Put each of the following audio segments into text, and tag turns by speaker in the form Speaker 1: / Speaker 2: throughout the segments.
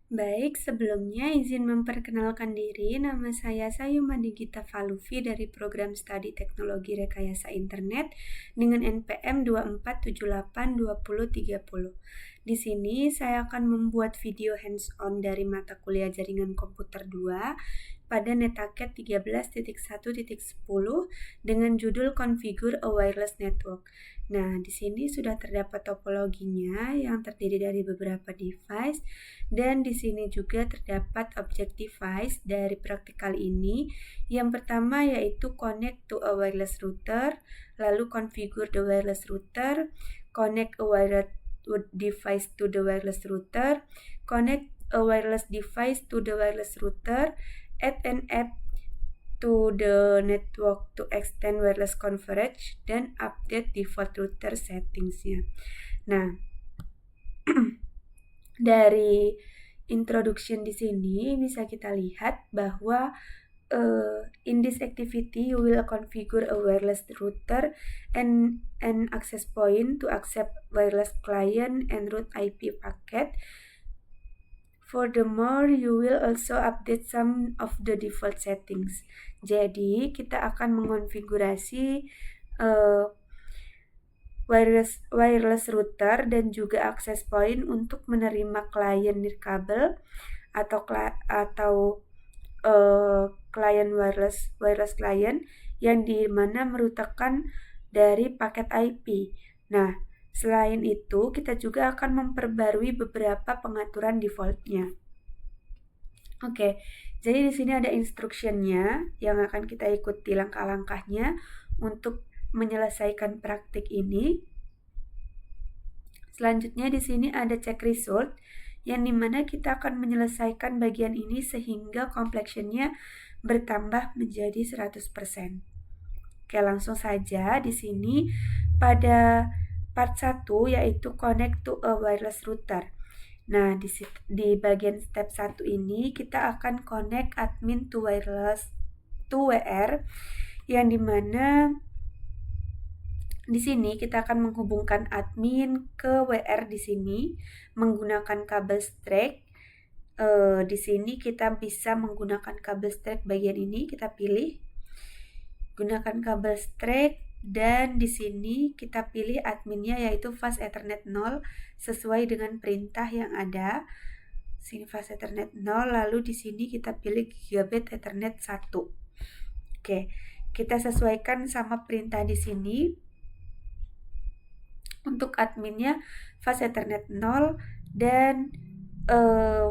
Speaker 1: Baik, sebelumnya izin memperkenalkan diri, nama saya Sayuma Digita Faluvi dari Program Studi Teknologi Rekayasa Internet dengan NPM 24782030. Di sini saya akan membuat video hands-on dari mata kuliah Jaringan Komputer 2 pada Netaket 13.1.10 dengan judul Configure a Wireless Network. Nah, di sini sudah terdapat topologinya yang terdiri dari beberapa device dan di sini juga terdapat object device dari praktikal ini. Yang pertama yaitu connect to a wireless router, lalu configure the wireless router, connect a wireless device to the wireless router, connect a wireless device to the wireless router, add an app to the network to extend wireless coverage, dan update default router settingsnya. Nah, dari introduction di sini bisa kita lihat bahwa in this activity you will configure a wireless router and an access point to accept wireless client and route IP packet. Furthermore, you will also update some of the default settings. Jadi, kita akan mengonfigurasi wireless router dan juga access point untuk menerima klien nirkabel atau klien wireless client yang dimana merutakan dari paket IP. Nah, selain itu, kita juga akan memperbarui beberapa pengaturan defaultnya. Oke, jadi di sini ada instructionnya yang akan kita ikuti langkah-langkahnya untuk menyelesaikan praktik ini. Selanjutnya di sini ada check result yang dimana kita akan menyelesaikan bagian ini sehingga complexionnya bertambah menjadi 100%. Oke, langsung saja di sini pada part 1 yaitu connect to a wireless router. Nah, di bagian step 1 ini kita akan connect admin to wireless to WR yang dimana di sini kita akan menghubungkan admin ke WR di sini menggunakan kabel strap. Di sini kita bisa menggunakan kabel strap bagian ini, kita pilih gunakan kabel strap dan di sini kita pilih adminnya yaitu fast ethernet 0 sesuai dengan perintah yang ada. Sini fast ethernet 0, lalu di sini kita pilih gigabit ethernet 1. Oke, kita sesuaikan sama perintah di sini. Untuk adminnya fast ethernet 0 dan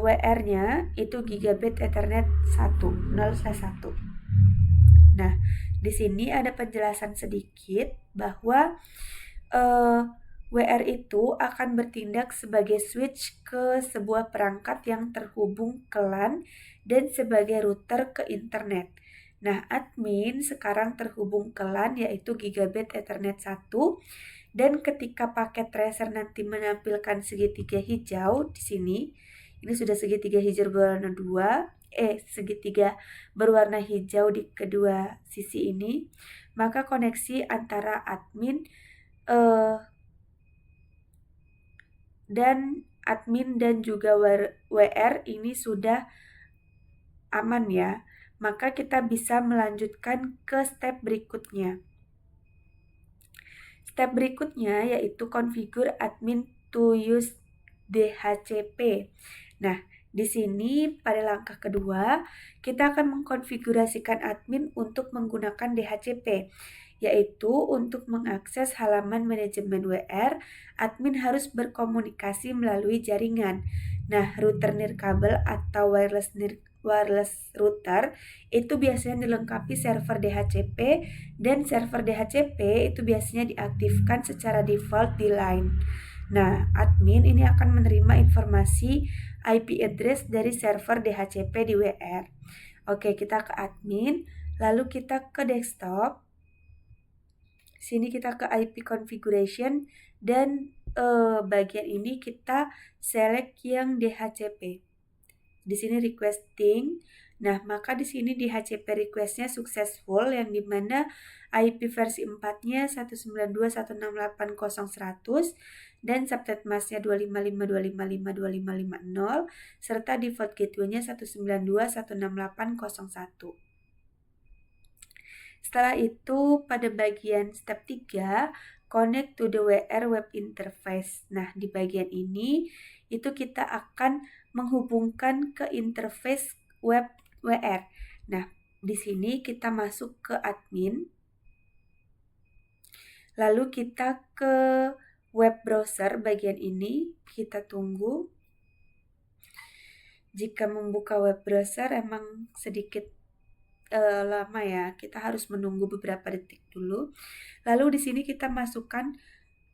Speaker 1: WR-nya itu gigabit ethernet 1, 0/1. Nah, di sini ada penjelasan sedikit bahwa WR itu akan bertindak sebagai switch ke sebuah perangkat yang terhubung ke LAN dan sebagai router ke internet. Nah, admin sekarang terhubung ke LAN yaitu gigabit ethernet 1 dan ketika paket tracer nanti menampilkan segitiga hijau di sini, ini sudah segitiga hijau berwarna 2, segitiga berwarna hijau di kedua sisi ini, maka koneksi antara admin dan juga WR ini sudah aman ya. Maka kita bisa melanjutkan ke step berikutnya. Step berikutnya yaitu configure admin to use DHCP. Nah, di sini pada langkah kedua, kita akan mengkonfigurasikan admin untuk menggunakan DHCP, yaitu untuk mengakses halaman manajemen WR, admin harus berkomunikasi melalui jaringan. Nah, router nirkabel atau wireless router itu biasanya dilengkapi server DHCP dan server DHCP itu biasanya diaktifkan secara default di line. Nah, admin ini akan menerima informasi IP address dari server DHCP di WR. Oke, kita ke admin, lalu kita ke desktop. Sini kita ke IP configuration dan bagian ini kita select yang DHCP. Di sini requesting. Nah, maka di sini DHCP requestnya successful yang dimana IP versi 4-nya 192.168.0.100 dan subnet masknya 255.255.255.0 serta default gateway-nya 192.168.0.1. Setelah itu pada bagian step 3 connect to the WR web interface. Nah, di bagian ini itu kita akan menghubungkan ke interface web WR. Nah, di sini kita masuk ke admin. Lalu kita ke web browser bagian ini, kita tunggu. Jika membuka web browser emang sedikit lama ya, kita harus menunggu beberapa detik dulu. Lalu di sini kita masukkan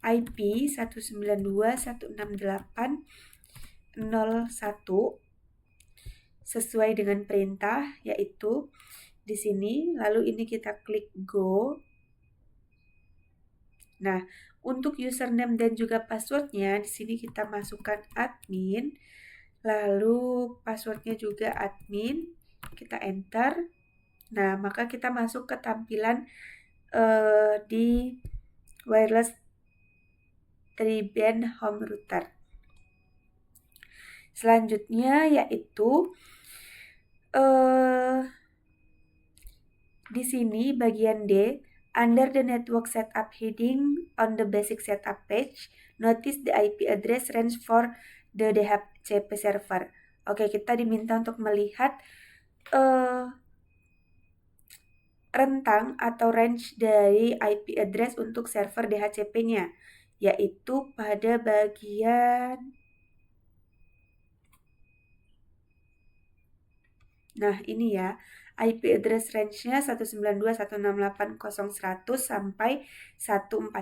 Speaker 1: IP 192.168.0.1 sesuai dengan perintah, yaitu di sini. Lalu ini kita klik go. Nah, untuk username dan juga passwordnya di sini kita masukkan admin, lalu passwordnya juga admin, kita enter. Nah, maka kita masuk ke tampilan di wireless 3-band home router. Selanjutnya yaitu di sini bagian D, under the network setup heading on the basic setup page, notice the IP address range for the DHCP server. Oke, kita diminta untuk melihat rentang atau range dari IP address untuk server DHCP-nya, yaitu pada bagian ini ya, IP address range-nya 192.168.0.100 sampai 149.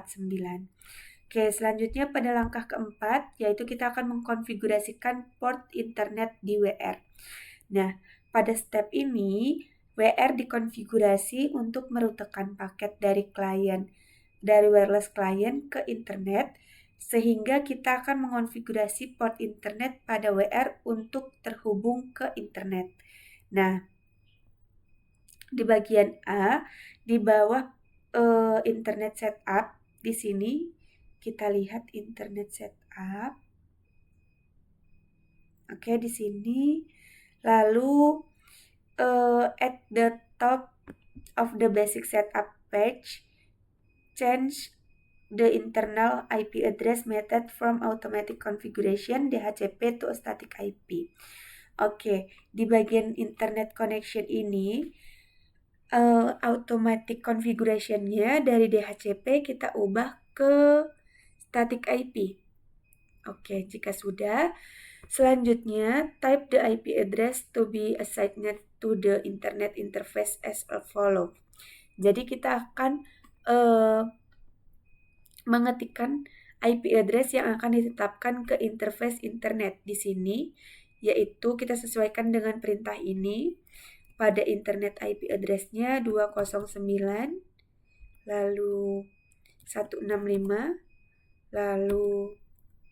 Speaker 1: Oke, selanjutnya pada langkah keempat, yaitu kita akan mengkonfigurasikan port internet di WR. Nah, pada step ini, WR dikonfigurasi untuk merutekan paket dari wireless client ke internet, sehingga kita akan mengonfigurasi port internet pada WR untuk terhubung ke internet. Nah, di bagian A, di bawah internet setup, di sini kita lihat internet setup. Oke, di sini. Lalu at the top of the basic setup page, change the internal IP address method from automatic configuration DHCP to a static IP. Oke, di bagian internet connection ini automatic configuration-nya dari DHCP kita ubah ke static IP. Oke, jika sudah, selanjutnya type the IP address to be assigned to the internet interface as follow. Jadi kita akan mengetikkan IP address yang akan ditetapkan ke interface internet di sini, yaitu kita sesuaikan dengan perintah ini. Pada internet IP address-nya 209, lalu 165, lalu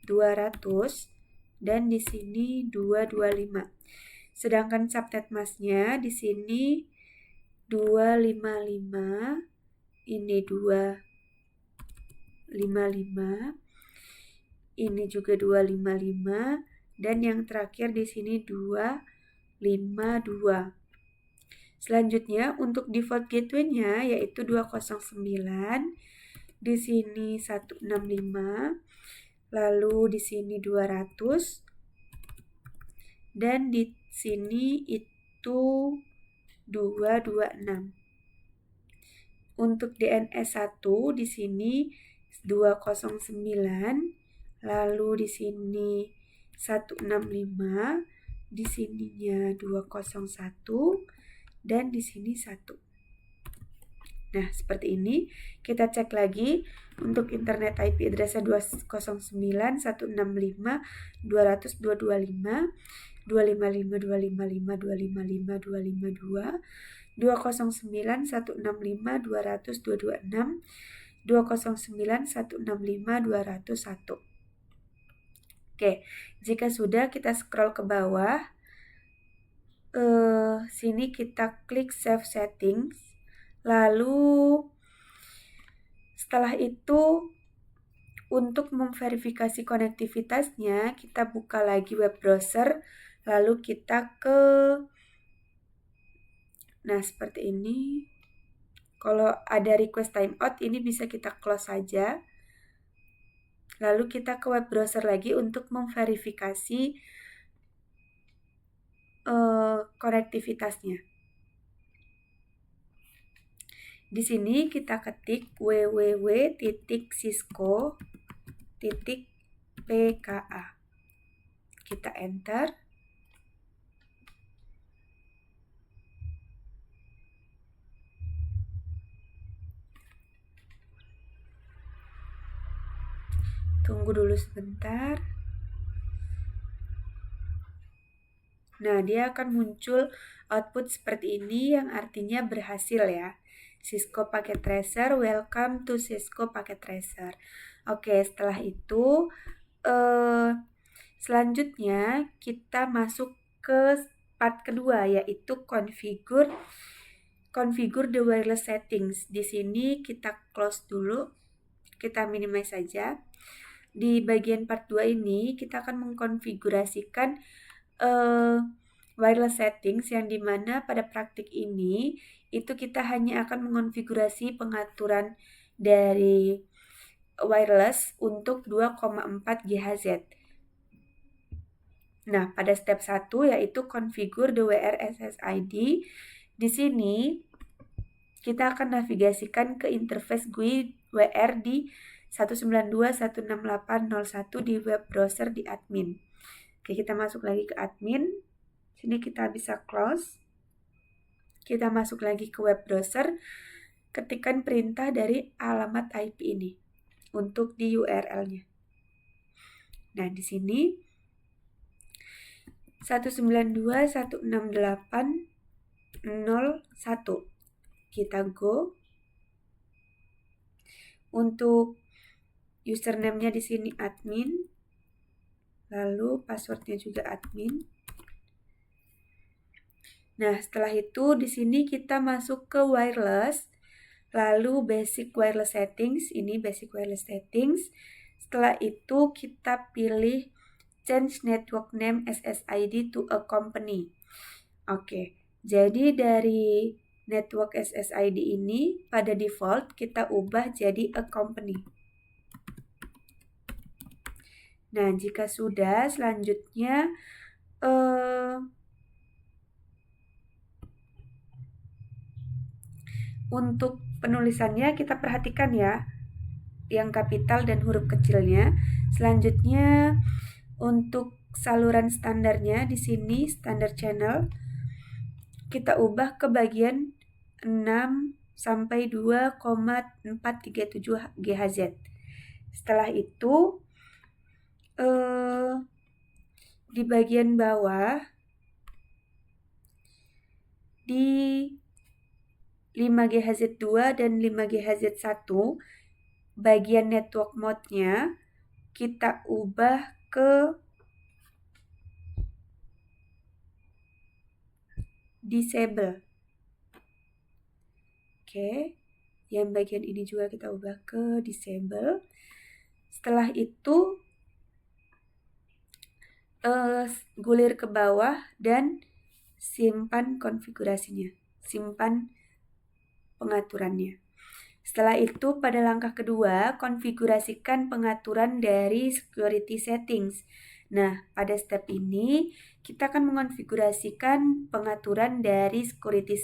Speaker 1: 200, dan di sini 225. Sedangkan subnet masknya di sini 255, ini 255, ini juga 255, dan yang terakhir di sini 252. Selanjutnya untuk default gateway-nya yaitu 209, di sini 165, lalu di sini 200, dan di sini itu 226. Untuk DNS 1 di sini 209, lalu di sini 165, di sininya 201, dan di sini 1. Nah, seperti ini. Kita cek lagi untuk internet IP address-nya 209, 165, 200, 225, 255, 255, 255, 252, 209, 165, 200, 226, 209, 165, 201. Oke, jika sudah kita scroll ke bawah. Sini kita klik save settings. Lalu setelah itu Untuk memverifikasi konektivitasnya, kita buka lagi web browser, lalu kita nah seperti ini. Kalau ada request timeout, ini bisa kita close saja. Lalu kita ke web browser lagi untuk memverifikasi konektivitasnya. Di sini kita ketik www.cisco.pka. Kita enter. Tunggu dulu sebentar. Nah, dia akan muncul output seperti ini yang artinya berhasil ya. Cisco Packet Tracer, welcome to Cisco Packet Tracer. Oke, setelah itu selanjutnya kita masuk ke part kedua, yaitu configure the wireless settings. Di sini kita close dulu, kita minimize saja. Di bagian part 2 ini kita akan mengkonfigurasikan wireless settings yang dimana pada praktik ini itu kita hanya akan mengonfigurasi pengaturan dari wireless untuk 2,4 GHz. Nah, pada step 1 yaitu configure the WR SSID. Di sini kita akan navigasikan ke interface GUI WR di 192.168.01 di web browser di admin. Oke, kita masuk lagi ke admin. Sini kita bisa close. Kita masuk lagi ke web browser. Ketikkan perintah dari alamat IP ini untuk di URL-nya. Nah, di sini 192.168.01. Kita go. Untuk username-nya di sini admin. Lalu password-nya juga admin. Nah, setelah itu di sini kita masuk ke wireless, lalu basic wireless settings, ini basic wireless settings. Setelah itu kita pilih change network name SSID to a company. Oke, jadi dari network SSID ini pada default kita ubah jadi a company. Nah, jika sudah, selanjutnya untuk penulisannya kita perhatikan ya, yang kapital dan huruf kecilnya. Selanjutnya untuk saluran standarnya di sini standar channel kita ubah ke bagian 6 sampai 2,437 GHz. Setelah itu di bagian bawah di 5 GHz 2 dan 5 GHz 1 bagian network mode-nya kita ubah ke disable. Oke, yang bagian ini juga kita ubah ke disable. Setelah itu gulir ke bawah dan simpan konfigurasinya, simpan pengaturannya. Setelah itu pada langkah kedua konfigurasikan pengaturan dari security settings. Nah, pada step ini kita akan mengonfigurasikan pengaturan dari security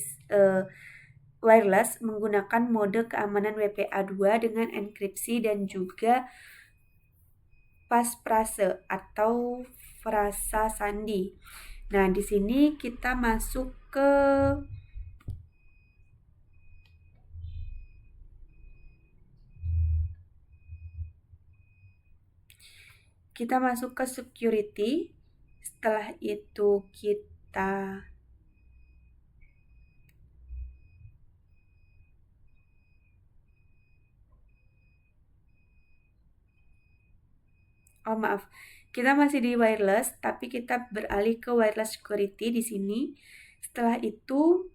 Speaker 1: wireless menggunakan mode keamanan WPA2 dengan enkripsi dan juga passphrase atau frasa sandi. Nah, di sini kita masuk ke security. Setelah itu kita kita masih di wireless, tapi kita beralih ke wireless security di sini. Setelah itu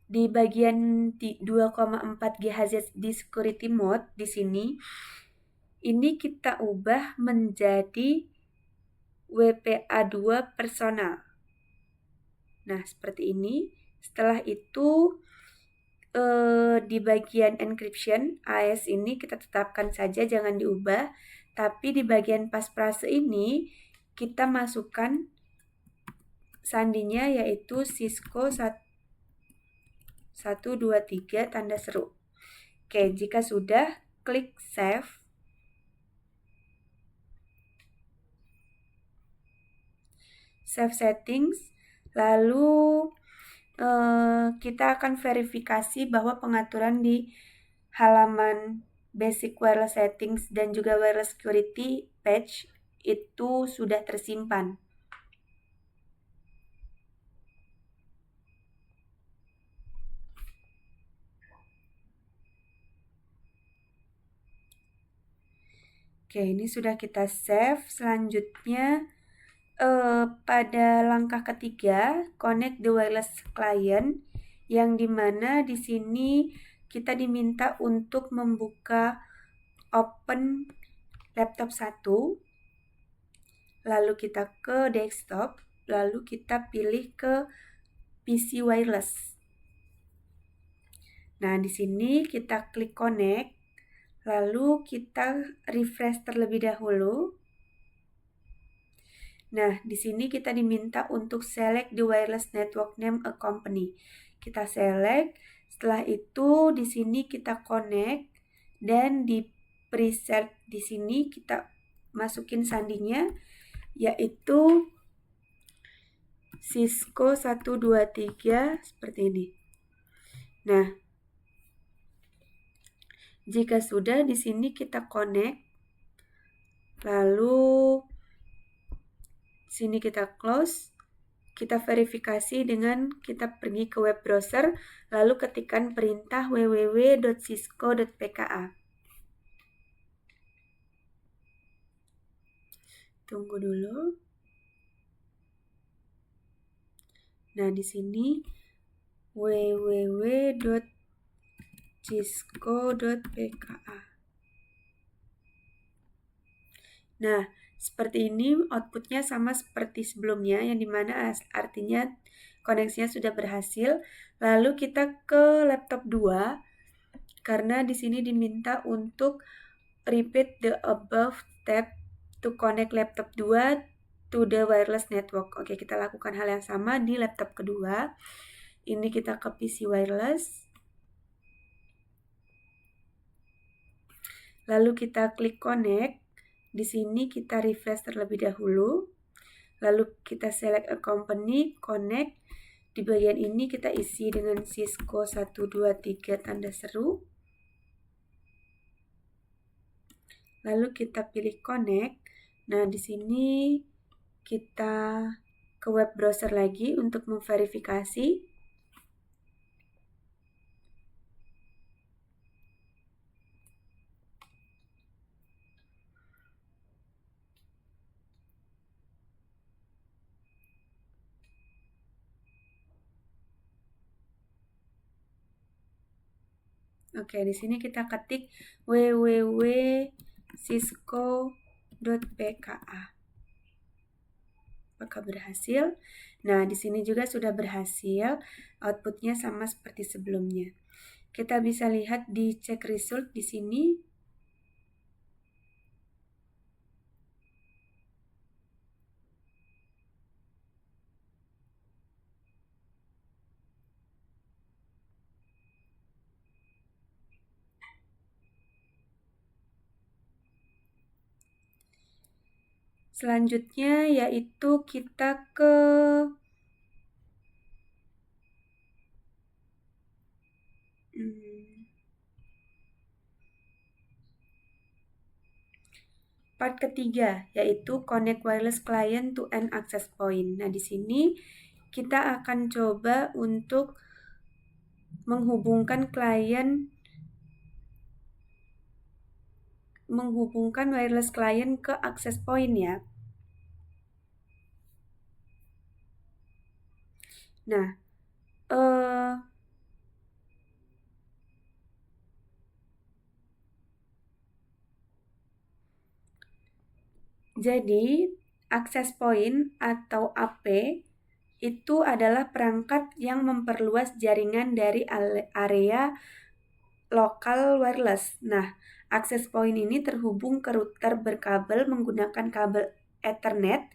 Speaker 1: di bagian 2,4 GHz di security mode di sini, ini kita ubah menjadi WPA2 personal. Nah, seperti ini. Setelah itu di bagian encryption AES ini kita tetapkan saja, jangan diubah. Tapi di bagian pasfrase ini kita masukkan sandinya, yaitu Cisco 123 tanda seru. Oke, jika sudah, klik save. Save settings. Lalu kita akan verifikasi bahwa pengaturan di halaman basic wireless settings dan juga wireless security patch itu sudah tersimpan. Oke, ini sudah kita save. Selanjutnya pada langkah ketiga, connect the wireless client, yang dimana di sini kita diminta untuk membuka open laptop 1, lalu kita ke desktop, lalu kita pilih ke PC wireless. Nah, di sini kita klik connect, lalu kita refresh terlebih dahulu. Nah, di sini kita diminta untuk select the wireless network name a company. Kita select, setelah itu di sini kita connect, dan di preset di sini kita masukin sandinya, yaitu Cisco 123 seperti ini. Nah, jika sudah, di sini kita connect, lalu sini kita close, kita verifikasi dengan kita pergi ke web browser, lalu ketikkan perintah www.cisco.pka. Tunggu dulu. Nah, di sini www.cisco.pka. Nah, seperti ini outputnya sama seperti sebelumnya, yang dimana artinya koneksinya sudah berhasil. Lalu kita ke laptop 2, karena di sini diminta untuk repeat the above step to connect laptop 2 to the wireless network. Oke, kita lakukan hal yang sama di laptop kedua. Ini kita ke PC wireless. Lalu kita klik connect. Di sini kita refresh terlebih dahulu. Lalu kita select a company, connect. Di bagian ini kita isi dengan Cisco 123 tanda seru. Lalu kita pilih connect. Nah, di sini kita ke web browser lagi untuk memverifikasi. Oke, di sini kita ketik www.cisco.pka. Apakah berhasil? Nah, di sini juga sudah berhasil. Outputnya sama seperti sebelumnya. Kita bisa lihat di check result di sini. Selanjutnya yaitu kita ke part ketiga, yaitu connect wireless client to an access point. Nah, di sini kita akan coba untuk menghubungkan wireless client ke access point ya. Nah, Jadi, access point atau AP itu adalah perangkat yang memperluas jaringan dari area lokal wireless. Nah, access point ini terhubung ke router berkabel menggunakan kabel Ethernet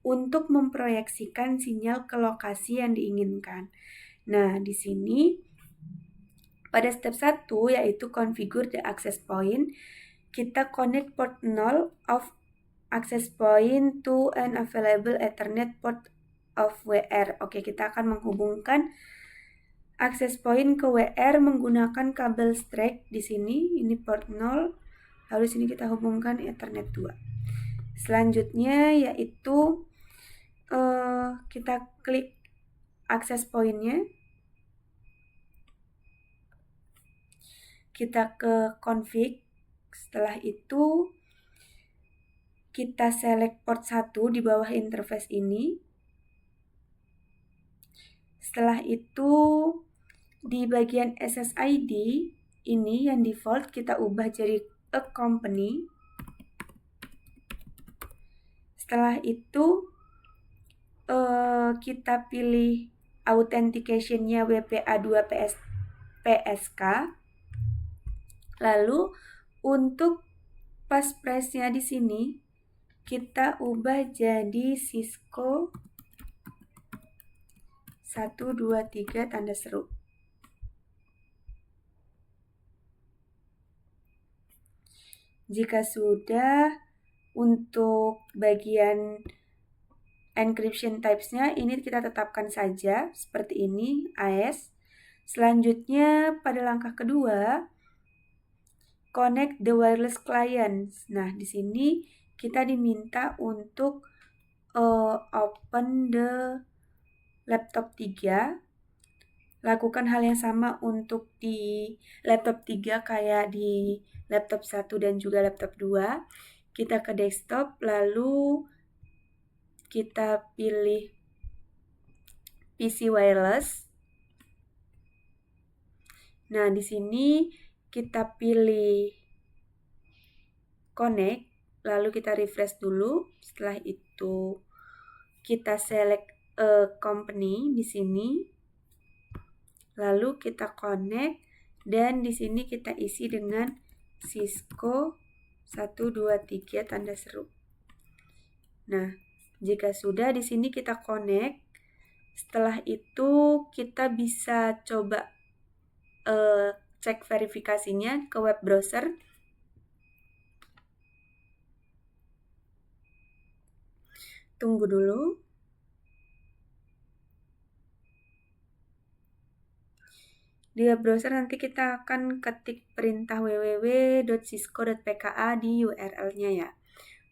Speaker 1: untuk memproyeksikan sinyal ke lokasi yang diinginkan. Nah, di sini pada step 1 yaitu configure the access point, kita connect port 0 of access point to an available Ethernet port of WR. Oke, kita akan menghubungkan access point ke WR menggunakan kabel straight di sini. Ini port 0. Lalu sini kita hubungkan Ethernet 2. Selanjutnya yaitu kita klik access point-nya. Kita ke config. Setelah itu kita select port 1 di bawah interface ini. Setelah itu di bagian SSID ini yang default kita ubah jadi a company. Setelah itu kita pilih authentication-nya WPA2 PSK. Lalu untuk passphrase-nya di sini kita ubah jadi Cisco 123 tanda seru. Jika sudah, untuk bagian encryption types-nya ini kita tetapkan saja seperti ini, AES. Selanjutnya pada langkah kedua, connect the wireless clients. Nah, di sini kita diminta untuk open the laptop 3. Lakukan hal yang sama untuk di laptop 3 kayak di laptop 1 dan juga laptop 2. Kita ke desktop, lalu kita pilih PC wireless. Nah, di sini kita pilih connect, lalu kita refresh dulu. Setelah itu kita select a company di sini. Lalu kita connect dan di sini kita isi dengan Cisco 123 tanda seru. Nah, jika sudah di sini kita connect. Setelah itu kita bisa coba cek verifikasinya ke web browser. Tunggu dulu. Di web browser nanti kita akan ketik perintah www.cisco.pka di URL-nya ya,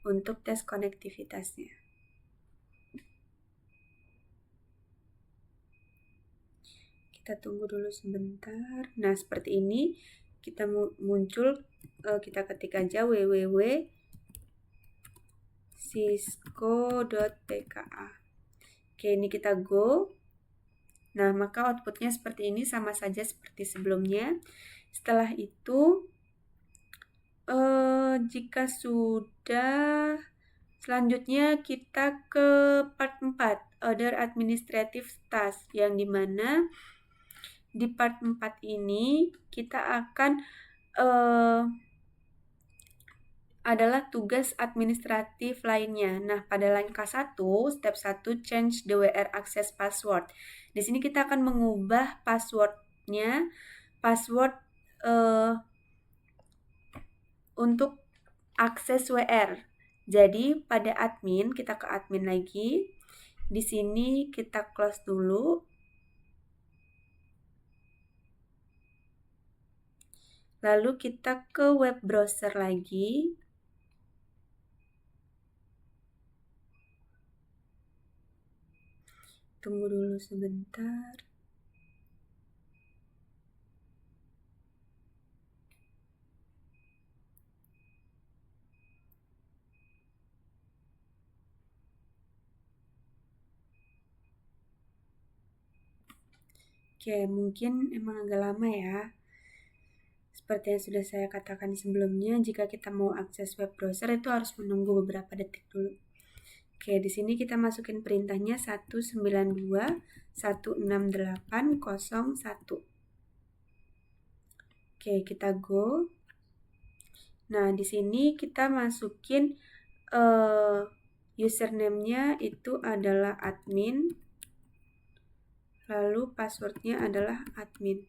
Speaker 1: untuk tes konektivitasnya. Kita tunggu dulu sebentar. Nah, seperti ini kita muncul, kita ketik aja www.cisco.pka. Oke, ini kita go. Nah, maka outputnya seperti ini, sama saja seperti sebelumnya. Setelah itu, jika sudah, selanjutnya kita ke part 4, other administrative task, yang dimana di part 4 ini kita akan adalah tugas administratif lainnya. Nah, pada langkah 1, step 1, change the WR access password. Di sini kita akan mengubah passwordnya, password untuk akses WR. Jadi, pada admin, kita ke admin lagi. Di sini kita close dulu. Lalu kita ke web browser lagi. Tunggu dulu sebentar. Oke, mungkin emang agak lama ya. Seperti yang sudah saya katakan sebelumnya, jika kita mau akses web browser itu harus menunggu beberapa detik dulu. Oke, di sini kita masukin perintahnya 192.168.01. Oke, kita go. Nah, di sini kita masukin username-nya itu adalah admin, lalu password-nya adalah admin.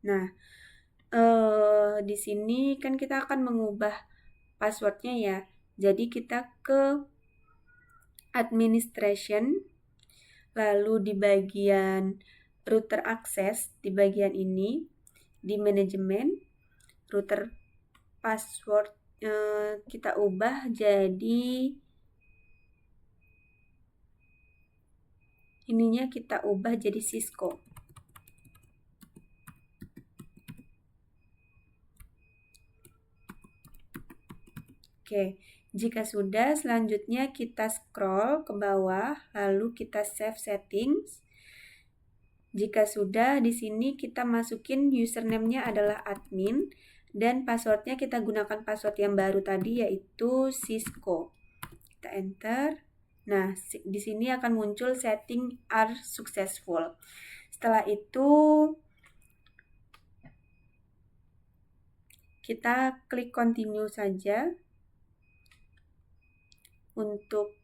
Speaker 1: Nah, di sini kan kita akan mengubah password-nya ya. Jadi kita ke administration, lalu di bagian router access, di bagian ini, di manajemen, router password kita ubah jadi ininya kita ubah jadi Cisco. Oke, jika sudah, selanjutnya kita scroll ke bawah, lalu kita save settings. Jika sudah, di sini kita masukin username-nya adalah admin, dan password-nya kita gunakan password yang baru tadi, yaitu Cisco. Kita enter. Nah, di sini akan muncul setting are successful. Setelah itu, kita klik continue saja untuk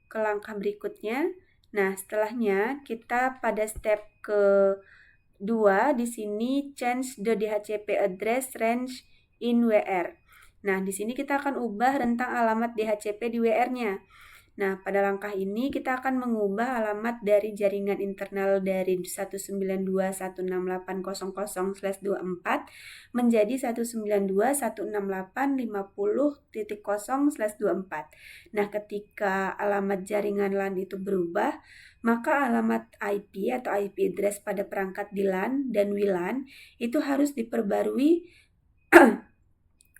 Speaker 1: ke langkah berikutnya. Nah, setelahnya kita pada step kedua di sini change the DHCP address range in WR. Nah, di sini kita akan ubah rentang alamat DHCP di WR-nya. Nah, pada langkah ini kita akan mengubah alamat dari jaringan internal dari 192.168.00/24 menjadi 192.168.50.0/24. Nah, ketika alamat jaringan LAN itu berubah, maka alamat IP atau IP address pada perangkat di LAN dan WLAN itu harus diperbarui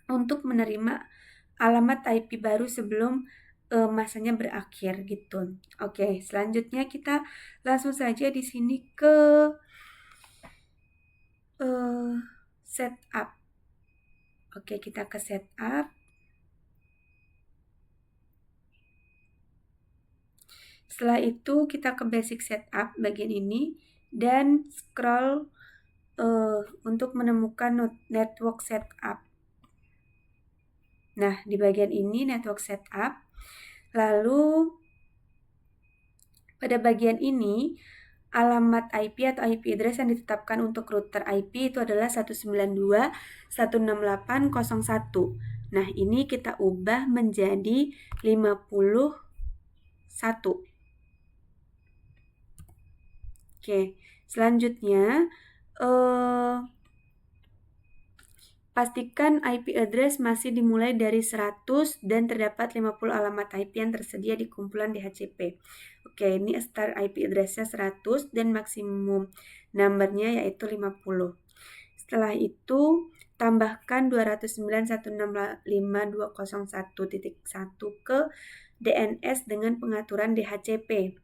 Speaker 1: untuk menerima alamat IP baru sebelum masanya berakhir gitu. Oke, selanjutnya kita langsung saja di sini ke setup. Oke, kita ke setup. Setelah itu kita ke basic setup bagian ini dan scroll untuk menemukan network setup. Nah, di bagian ini network setup. Lalu pada bagian ini alamat IP atau IP address yang ditetapkan untuk router IP itu adalah 192.168.01. Nah, ini kita ubah menjadi 51. Oke, selanjutnya pastikan IP address masih dimulai dari 100 dan terdapat 50 alamat IP yang tersedia di kumpulan DHCP. Oke, ini start IP address-nya 100 dan maksimum number-nya yaitu 50. Setelah itu, tambahkan 209.165.201.1 ke DNS dengan pengaturan DHCP.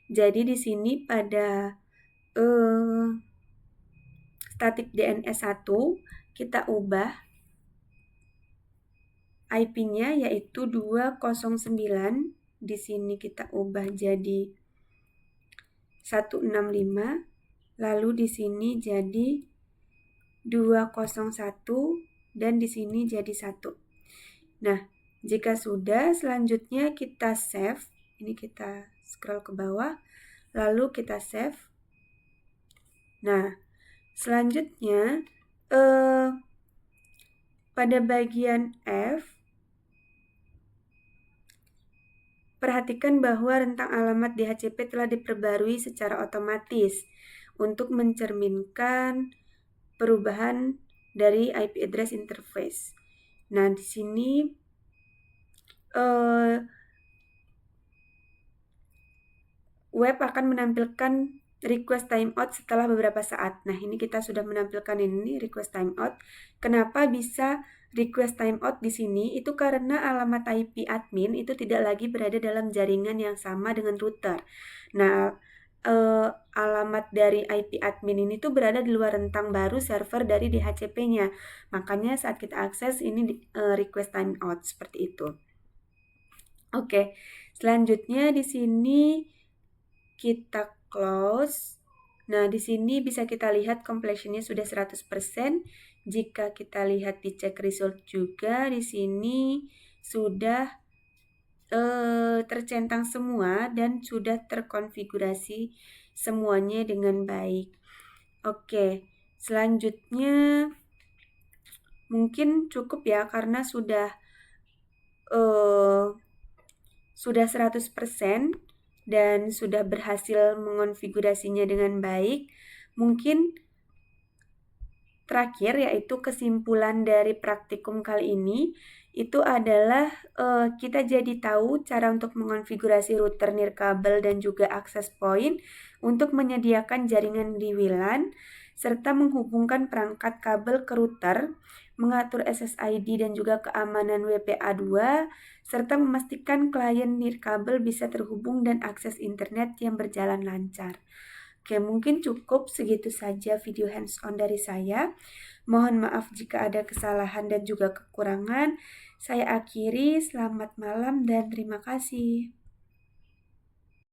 Speaker 1: Jadi di sini pada static DNS 1 kita ubah IP-nya yaitu 209. Di sini kita ubah jadi 165. Lalu di sini jadi 201 dan di sini jadi 1. Nah, jika sudah, selanjutnya kita save. Ini kita scroll ke bawah, lalu kita save. Nah, selanjutnya pada bagian F, perhatikan bahwa rentang alamat DHCP telah diperbarui secara otomatis untuk mencerminkan perubahan dari IP address interface. Nah, di sini web akan menampilkan request timeout setelah beberapa saat. Nah, ini kita sudah menampilkan ini request timeout. Kenapa bisa request timeout di sini itu karena alamat IP admin itu tidak lagi berada dalam jaringan yang sama dengan router. Nah, alamat dari IP admin ini tuh berada di luar rentang baru server dari DHCP-nya. Makanya saat kita akses ini request timeout seperti itu. Oke, selanjutnya di sini kita close. Nah, di sini bisa kita lihat completion-nya sudah 100%. Jika kita lihat di check result juga, di sini sudah tercentang semua dan sudah terkonfigurasi semuanya dengan baik. Oke, selanjutnya mungkin cukup ya karena sudah 100% dan sudah berhasil mengonfigurasinya dengan baik. Mungkin terakhir yaitu kesimpulan dari praktikum kali ini itu adalah kita jadi tahu cara untuk mengonfigurasi router nirkabel dan juga access point untuk menyediakan jaringan di WLAN serta menghubungkan perangkat kabel ke router, mengatur SSID dan juga keamanan WPA2 serta memastikan klien nirkabel bisa terhubung dan akses internet yang berjalan lancar. Oke, mungkin cukup segitu saja video hands-on dari saya. Mohon maaf jika ada kesalahan dan juga kekurangan. Saya akhiri, selamat malam dan terima kasih.